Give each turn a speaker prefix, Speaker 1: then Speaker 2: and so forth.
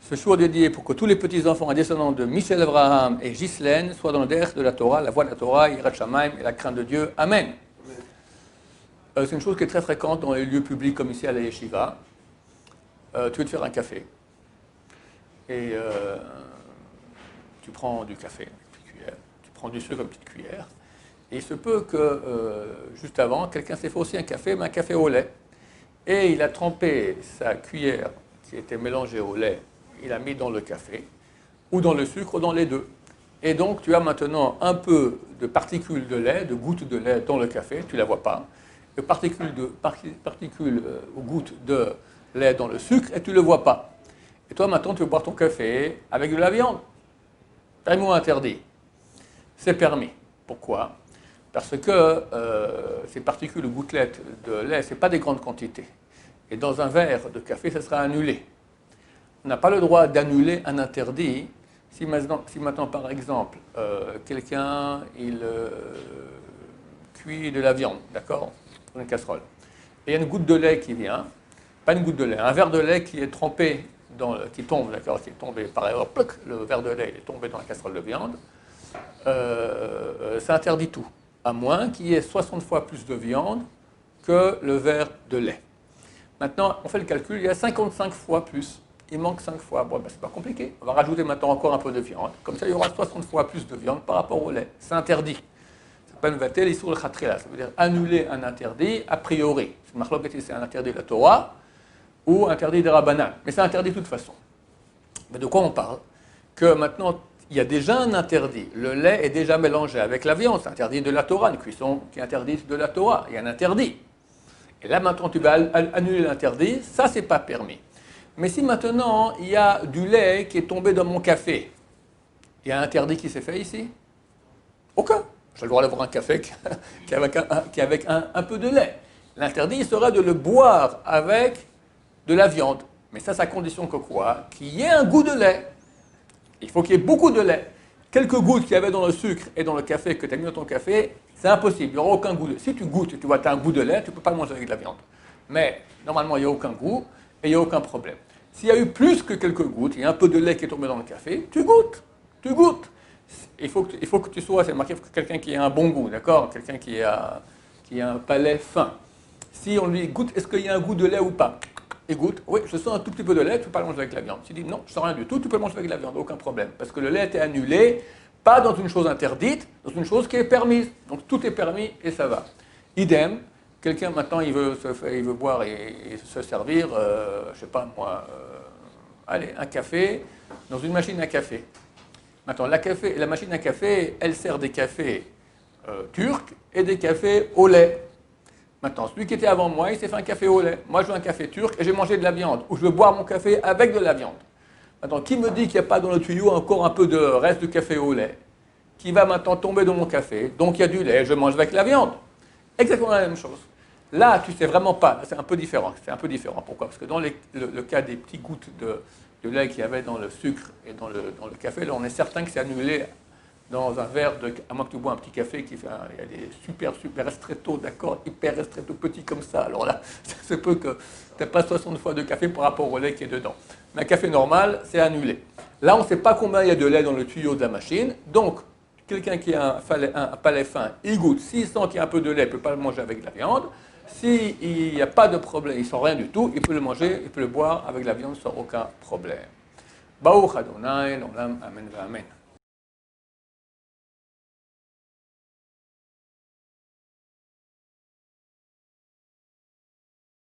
Speaker 1: Ce jour dédié pour que tous les petits-enfants et descendants de Michel Abraham et Ghislaine soient dans le derrière de la Torah, la voie de la Torah, Yirat Shamayim et la crainte de Dieu. Amen. C'est une chose qui est très fréquente dans les lieux publics comme ici à la Yeshiva. Tu veux te faire un café et tu prends du café avec une petite cuillère, tu prends du sucre avec une petite cuillère et il se peut que juste avant, quelqu'un s'est fait aussi un café, mais un café au lait et il a trempé sa cuillère qui était mélangée au lait, il a mis dans le café ou dans le sucre ou dans les deux. Et donc tu as maintenant un peu de particules de lait, de gouttes de lait dans le café, tu ne la vois pas, de particules ou gouttes de lait dans le sucre et tu ne le vois pas. Et toi maintenant tu veux boire ton café avec de la viande. Permis ou interdit? C'est permis. Pourquoi? Parce que ces particules ou gouttelettes de lait, ce n'est pas des grandes quantités. Et dans un verre de café, ça sera annulé. On n'a pas le droit d'annuler un interdit si maintenant par exemple, quelqu'un cuit de la viande, d'accord, dans une casserole. Et il y a une goutte de lait qui vient, pas une goutte de lait, un verre de lait qui est trempé, qui tombe, d'accord, qui est tombé par erreur, le verre de lait il est tombé dans la casserole de viande, ça interdit tout, à moins qu'il y ait 60 fois plus de viande que le verre de lait. Maintenant, on fait le calcul, il y a 55 fois plus. Il manque 5 fois. Bon, ben, c'est pas compliqué. On va rajouter maintenant encore un peu de viande. Comme ça, il y aura 60 fois plus de viande par rapport au lait. C'est interdit. Ça s'appelle vatel isur le khatrila. Ça veut dire annuler un interdit a priori. C'est marloquet si c'est un interdit de la Torah ou interdit des Rabbanan. Mais c'est interdit de toute façon. Mais de quoi on parle? Que maintenant, il y a déjà un interdit. Le lait est déjà mélangé avec la viande. C'est interdit de la Torah. Une cuisson qui est interdite de la Torah. Il y a un interdit. Et là, maintenant, tu vas annuler l'interdit. Ça, c'est pas permis. Mais si maintenant, il y a du lait qui est tombé dans mon café, il y a un interdit qui s'est fait ici? Aucun. J'ai le droit d'avoir un café qui est avec un peu de lait. L'interdit serait de le boire avec de la viande. Mais ça, c'est à condition que quoi? Qu'il y ait un goût de lait. Il faut qu'il y ait beaucoup de lait. Quelques gouttes qu'il y avait dans le sucre et dans le café que tu as mis dans ton café, c'est impossible. Il n'y aura aucun goût. Si tu goûtes et tu vois que tu as un goût de lait, tu ne peux pas le manger avec de la viande. Mais normalement, il n'y a aucun goût. Et il n'y a aucun problème. S'il y a eu plus que quelques gouttes, il y a un peu de lait qui est tombé dans le café, tu goûtes. Il faut que tu sois, c'est marqué, quelqu'un qui a un bon goût, d'accord? Quelqu'un qui a un palais fin. Si on lui goûte, est-ce qu'il y a un goût de lait ou pas? Il goûte, oui, je sens un tout petit peu de lait, tu peux pas le manger avec la viande. Tu dis, non, je sens rien du tout, tu peux le manger avec la viande, aucun problème. Parce que le lait a été annulé, pas dans une chose interdite, dans une chose qui est permise. Donc tout est permis et ça va. Idem. Quelqu'un maintenant, il veut boire et se servir, je ne sais pas moi, allez, un café dans une machine à café. Maintenant, la machine à café, elle sert des cafés turcs et des cafés au lait. Maintenant, celui qui était avant moi, il s'est fait un café au lait. Moi, je veux un café turc et j'ai mangé de la viande. Ou je veux boire mon café avec de la viande. Maintenant, qui me dit qu'il n'y a pas dans le tuyau encore un peu de reste de café au lait qui va maintenant tomber dans mon café? Donc, il y a du lait, je mange avec la viande. Exactement la même chose. Là, tu ne sais vraiment pas. C'est un peu différent. Pourquoi? Parce que dans le cas des petites gouttes de lait qu'il y avait dans le sucre et dans le café, là, on est certain que c'est annulé dans un verre à moins que tu bois un petit café qui fait il y a des super restretto, d'accord, hyper restretto petit comme ça. Alors là, ça se peut que tu n'aies pas 60 fois de café par rapport au lait qui est dedans. Mais un café normal, c'est annulé. Là, on ne sait pas combien il y a de lait dans le tuyau de la machine. Donc, quelqu'un qui a un palais fin, il goûte. S'il sent qu'il y a un peu de lait, il ne peut pas le manger avec de la viande. S'il n'y a pas de problème, il ne sent rien du tout, il peut le manger, il peut le boire avec la viande sans aucun problème. Baruch Adonai, l'olam, amen, amen.